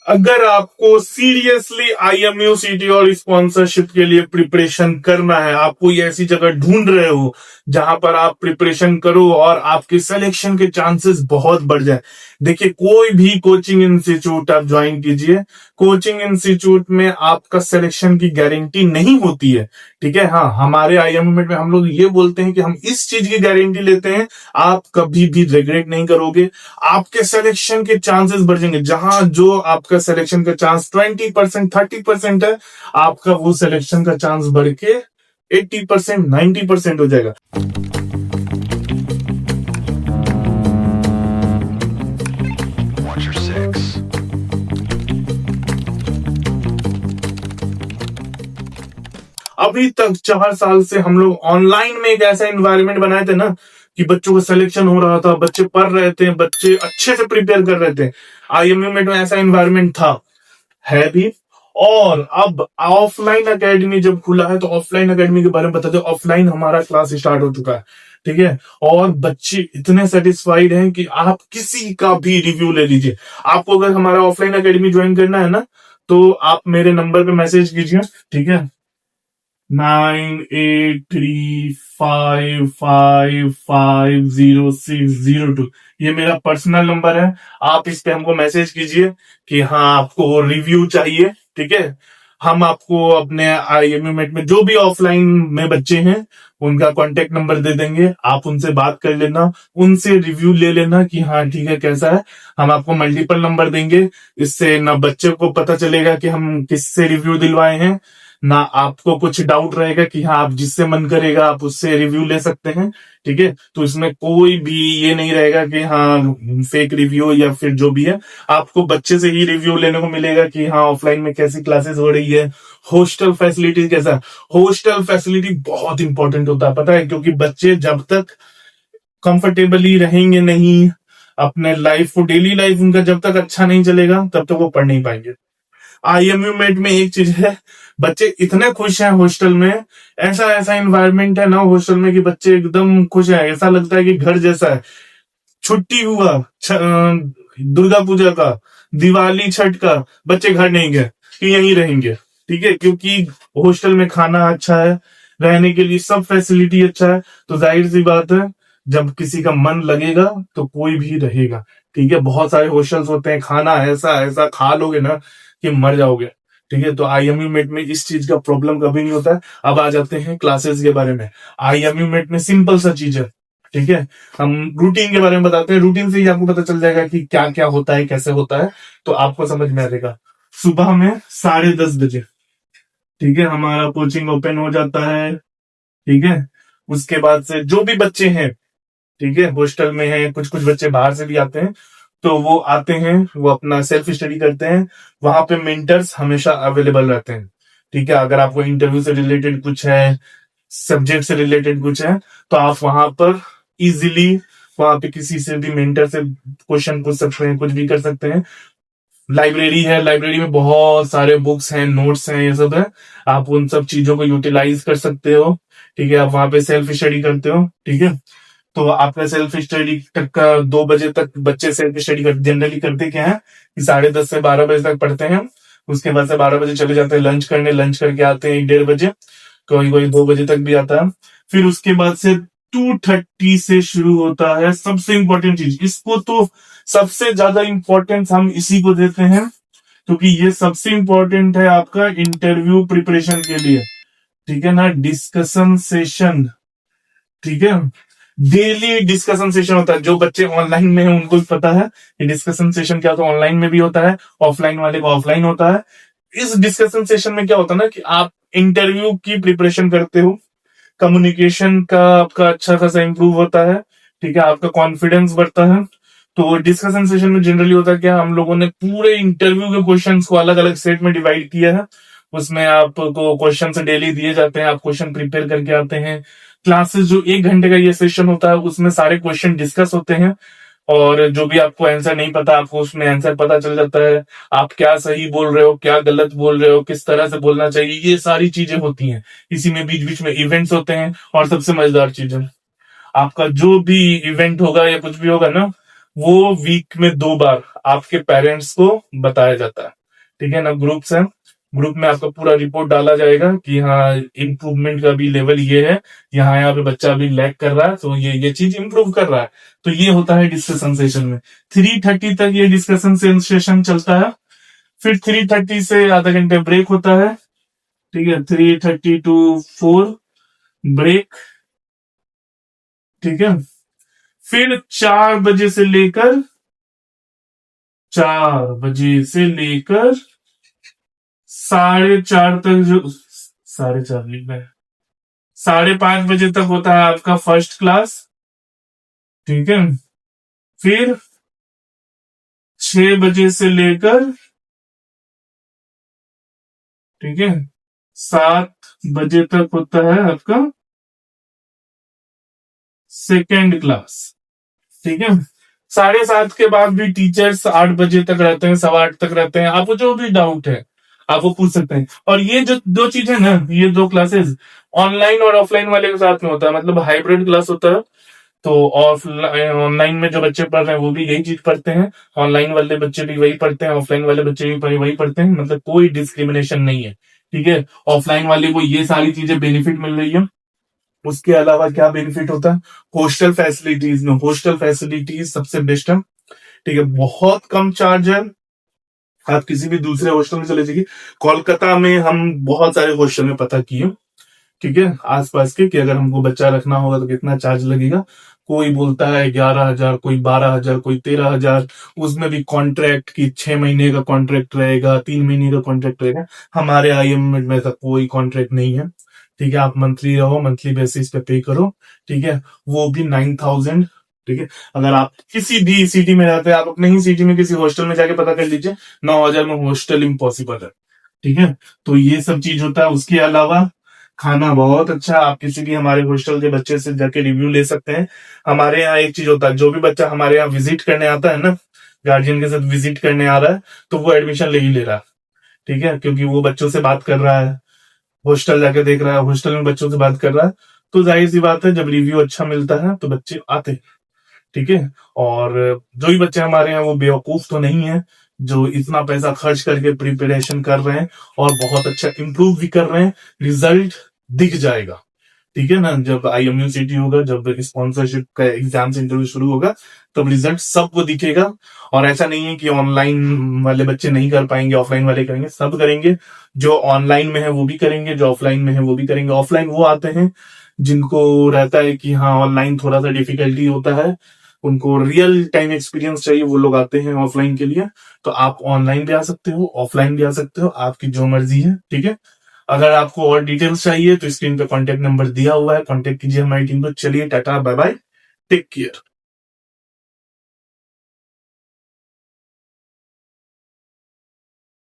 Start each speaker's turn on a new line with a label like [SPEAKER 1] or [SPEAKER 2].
[SPEAKER 1] अगर आपको seriously IMU सीटी और स्पॉन्सरशिप के लिए प्रिपरेशन करना है, आप कोई ऐसी जगह ढूंढ रहे हो जहां पर आप प्रिपरेशन करो और आपके सिलेक्शन के चांसेस बहुत बढ़ जाए, देखिए कोई भी कोचिंग इंस्टीट्यूट आप ज्वाइन कीजिए। कोचिंग इंस्टीट्यूट में आपका सिलेक्शन की गारंटी नहीं होती है, ठीक है। हाँ, हमारे आईएमयू में हम लोग ये बोलते हैं कि हम इस चीज की गारंटी लेते हैं, आप कभी भी रिग्रेट नहीं करोगे, आपके सिलेक्शन के चांसेस बढ़ जाएंगे। जहां जो आपका सिलेक्शन का चांस 20% 30% है, आपका वो सिलेक्शन का चांस बढ़ के 80% 90% हो जाएगा। अभी तक 4 साल से हम लोग ऑनलाइन में एक ऐसा एनवायरनमेंट बनाए थे ना कि बच्चों का सिलेक्शन हो रहा था, बच्चे पढ़ रहे थे, बच्चे अच्छे से प्रिपेयर कर रहे थे। आईएमयू में ऐसा एनवायरनमेंट था, है भी। और अब ऑफलाइन एकेडमी जब खुला है तो ऑफलाइन एकेडमी के बारे में बताते हैं। ऑफलाइन हमारा क्लास स्टार्ट हो चुका है, ठीक है। और बच्चे इतने सेटिस्फाइड हैं कि आप किसी का भी रिव्यू ले लीजिए। आपको अगर हमारा ऑफलाइन एकेडमी ज्वाइन करना है ना, तो आप मेरे नंबर पे मैसेज कीजिए, ठीक है। 9835550602, ये मेरा पर्सनल नंबर है। आप इस पे हमको मैसेज कीजिए कि हाँ आपको रिव्यू चाहिए, ठीक है। हम आपको अपने आईएमयू मेट में जो भी ऑफलाइन में बच्चे हैं उनका कांटेक्ट नंबर दे देंगे, आप उनसे बात कर लेना, उनसे रिव्यू ले लेना कि हाँ ठीक है कैसा है। हम आपको मल्टीपल नंबर देंगे, इससे ना बच्चे को पता चलेगा कि हम किससे रिव्यू दिलवाए हैं, ना आपको कुछ डाउट रहेगा कि हाँ आप जिससे मन करेगा आप उससे रिव्यू ले सकते हैं, ठीक है। तो इसमें कोई भी ये नहीं रहेगा कि हाँ फेक रिव्यू या फिर जो भी है, आपको बच्चे से ही रिव्यू लेने को मिलेगा कि हाँ ऑफलाइन में कैसी क्लासेस हो रही है, हॉस्टल फैसिलिटी कैसा है। हॉस्टल फैसिलिटी बहुत इंपॉर्टेंट होता है, पता है, क्योंकि बच्चे जब तक कंफर्टेबली रहेंगे नहीं, अपने लाइफ को डेली लाइफ उनका जब तक अच्छा नहीं चलेगा तब तक वो पढ़ नहीं पाएंगे। आईएमयू मेट में एक चीज है, बच्चे इतने खुश हैं हॉस्टल में, ऐसा ऐसा एनवायरनमेंट है ना हॉस्टल में कि बच्चे एकदम खुश हैं, ऐसा लगता है कि घर जैसा है। छुट्टी हुआ दुर्गा पूजा का, दिवाली छठ का, बच्चे घर नहीं गए कि यहीं रहेंगे, ठीक है, क्योंकि हॉस्टल में खाना अच्छा है, रहने के लिए सब फैसिलिटी अच्छा है। तो जाहिर सी बात है जब किसी का मन लगेगा तो कोई भी रहेगा, ठीक है। बहुत सारे हॉस्टल्स होते हैं, खाना ऐसा ऐसा खा लोगे ना कि मर जाओगे, ठीक है। तो आईएमयू मेट में इस चीज का प्रॉब्लम कभी नहीं होता है। अब आ जाते हैं क्लासेस के बारे में। आईएमयू मेट में सिंपल सा चीज है, ठीक है। हम रूटीन के बारे में बताते हैं, रूटीन से ही आपको पता चल जाएगा कि क्या क्या होता है, कैसे होता है, तो आपको समझ में आ जाएगा। सुबह में 10:30 बजे, ठीक है, हमारा कोचिंग ओपन हो जाता है, ठीक है। उसके बाद से जो भी बच्चे हैं, ठीक है, हॉस्टल में है, कुछ कुछ बच्चे बाहर से भी आते हैं, तो वो आते हैं, वो अपना सेल्फ स्टडी करते हैं। वहां पे मेंटर्स हमेशा अवेलेबल रहते हैं, ठीक है। अगर आपको इंटरव्यू से रिलेटेड कुछ है, सब्जेक्ट से रिलेटेड कुछ है, तो आप वहां पर इजीली वहां पे किसी से भी मेंटर से क्वेश्चन पूछ सकते हैं, कुछ भी कर सकते हैं। लाइब्रेरी है, लाइब्रेरी में बहुत सारे बुक्स हैं, नोट्स हैं, ये सब है, आप उन सब चीजों को यूटिलाइज कर सकते हो, ठीक है। आप वहां पे सेल्फ स्टडी करते हो, ठीक है। तो आपका सेल्फ स्टडी तक का 2 बजे तक बच्चे सेल्फ स्टडी कर जनरली करते क्या है कि 10:30 से 12 बजे तक पढ़ते हैं। उसके बाद से 12 बजे चले जाते हैं लंच करने, लंच करके आते हैं 1-1:30 बजे, कोई कोई 2 बजे तक भी आता है। फिर उसके बाद से 2:30 से शुरू होता है सबसे इंपॉर्टेंट चीज, इसको तो सबसे ज्यादा इंपॉर्टेंस हम इसी को देते हैं, क्योंकि ये सबसे इंपॉर्टेंट है आपका इंटरव्यू प्रिपरेशन के लिए, ठीक है ना। डिस्कशन सेशन, ठीक है, डेली डिस्कशन सेशन होता है। जो बच्चे ऑनलाइन में हैं उनको भी पता है कि डिस्कशन सेशन क्या होता है, ऑनलाइन में भी होता है, ऑफलाइन वाले को ऑफलाइन होता है। इस डिस्कशन सेशन में क्या होता है ना कि आप इंटरव्यू की प्रिपरेशन करते हो, कम्युनिकेशन का आपका अच्छा खासा इंप्रूव होता है, ठीक है, आपका कॉन्फिडेंस बढ़ता है। तो डिस्कशन सेशन में जनरली होता है क्या, हम लोगों ने पूरे इंटरव्यू के क्वेश्चंस को अलग अलग सेट में डिवाइड किया है। उसमें आपको क्वेश्चन डेली दिए जाते हैं, आप क्वेश्चन प्रिपेयर करके आते हैं। क्लासेस जो 1 घंटे का ये सेशन होता है उसमें सारे क्वेश्चन डिस्कस होते हैं, और जो भी आपको आंसर नहीं पता आपको उसमें आंसर पता चल जाता है। आप क्या सही बोल रहे हो, क्या गलत बोल रहे हो, किस तरह से बोलना चाहिए, ये सारी चीजें होती हैं। इसी में बीच बीच में इवेंट्स होते हैं, और सबसे मजेदार चीज है, आपका जो भी इवेंट होगा या कुछ भी होगा ना, वो वीक में 2 बार आपके पेरेंट्स को बताया जाता है। ठीक है ना। ग्रुप्स है, ग्रुप में आपका पूरा रिपोर्ट डाला जाएगा कि हाँ इम्प्रूवमेंट का भी लेवल ये है, यहाँ पे बच्चा अभी लैग कर रहा है, तो ये चीज इम्प्रूव कर रहा है। तो ये होता है डिस्कशन सेशन में। 3:30 तक ये डिस्कशन सेशन चलता है। फिर 3:30 से आधा घंटे ब्रेक होता है, ठीक है। 3:30 to 4 ब्रेक, ठीक है। फिर 4 बजे से लेकर 4:30 तक, जो 4:30 लिखना है, 5:30 बजे तक होता है आपका फर्स्ट क्लास, ठीक है। फिर 6 बजे से लेकर, ठीक है, 7 बजे तक होता है आपका सेकेंड क्लास, ठीक है। 7:30 के बाद भी टीचर्स 8 बजे तक रहते हैं, 8:15 तक रहते हैं। आपको जो भी डाउट है आप वो पूछ सकते हैं। और ये जो दो चीजें ना, ये दो क्लासेस ऑनलाइन और ऑफलाइन वाले के साथ में होता है, मतलब हाइब्रिड क्लास होता है। तो ऑफलाइन ऑनलाइन में जो बच्चे पढ़ रहे हैं वो भी यही चीज पढ़ते हैं, ऑनलाइन वाले बच्चे भी वही पढ़ते हैं, ऑफलाइन वाले बच्चे भी वही पढ़ते हैं, मतलब कोई डिस्क्रिमिनेशन नहीं है, ठीक है। ऑफलाइन वाले को ये सारी चीजें बेनिफिट मिल रही है। उसके अलावा क्या बेनिफिट होता है, हॉस्टल फैसिलिटीज में, हॉस्टल फैसिलिटीज सबसे बेस्ट है, ठीक है। बहुत कम चार्ज है, आप किसी भी दूसरे हॉस्टल में चले जाइए। कोलकाता में हम बहुत सारे हॉस्टल में पता किए, ठीक है, आसपास के, कि अगर हमको बच्चा रखना होगा तो कितना चार्ज लगेगा। कोई बोलता है 11,000, कोई 12,000, कोई 13,000। उसमें भी कॉन्ट्रैक्ट की 6 महीने का कॉन्ट्रैक्ट रहेगा, 3 महीने का कॉन्ट्रैक्ट रहेगा। हमारे आईएम में ऐसा कोई कॉन्ट्रैक्ट नहीं है, ठीक है। आप मंथली रहो, मंथली बेसिस पे पे करो, ठीक है। वो भी 9,000, ठीक है। अगर आप किसी भी सिटी में रहते हैं, आप अपने ही सिटी में किसी हॉस्टल में जाके पता कर लीजिए, 9,000 में हॉस्टल इम्पॉसिबल है, ठीक है। तो ये सब चीज होता है। उसके अलावा खाना बहुत अच्छा, आप किसी भी हमारे हॉस्टल के बच्चे से जाके रिव्यू ले सकते हैं। हमारे यहाँ एक चीज होता है, जो भी बच्चा हमारे यहाँ विजिट करने आता है ना, गार्जियन के साथ विजिट करने आ रहा है, तो वो एडमिशन ले ही ले रहा है, ठीक है। क्योंकि वो बच्चों से बात कर रहा है, हॉस्टल जाके देख रहा है, हॉस्टल में बच्चों से बात कर रहा है, तो जाहिर सी बात है जब रिव्यू अच्छा मिलता है तो बच्चे आते हैं, ठीक है। और जो भी बच्चे हमारे यहाँ वो बेवकूफ तो नहीं है, जो इतना पैसा खर्च करके प्रिपरेशन कर रहे हैं और बहुत अच्छा इंप्रूव भी कर रहे हैं। रिजल्ट दिख जाएगा, ठीक है ना। जब आईएमयू सिटी होगा, जब स्पॉन्सरशिप का एग्जाम्स इंटरव्यू शुरू होगा, तब रिजल्ट सबको दिखेगा। और ऐसा नहीं है कि ऑनलाइन वाले बच्चे नहीं कर पाएंगे, ऑफलाइन वाले करेंगे, सब करेंगे। जो ऑनलाइन में है वो भी करेंगे, जो ऑफलाइन में है वो भी करेंगे। ऑफलाइन वो आते हैं जिनको रहता है कि हाँ ऑनलाइन थोड़ा सा डिफिकल्टी होता है, उनको रियल टाइम एक्सपीरियंस चाहिए, वो लोग आते हैं ऑफलाइन के लिए। तो आप ऑनलाइन भी आ सकते हो, ऑफलाइन भी आ सकते हो, आपकी जो मर्जी है, ठीक है। अगर आपको और डिटेल्स चाहिए तो स्क्रीन पे कॉन्टेक्ट नंबर दिया हुआ है, कॉन्टेक्ट कीजिए हमारी टीम को। चलिए tata bye bye, take care.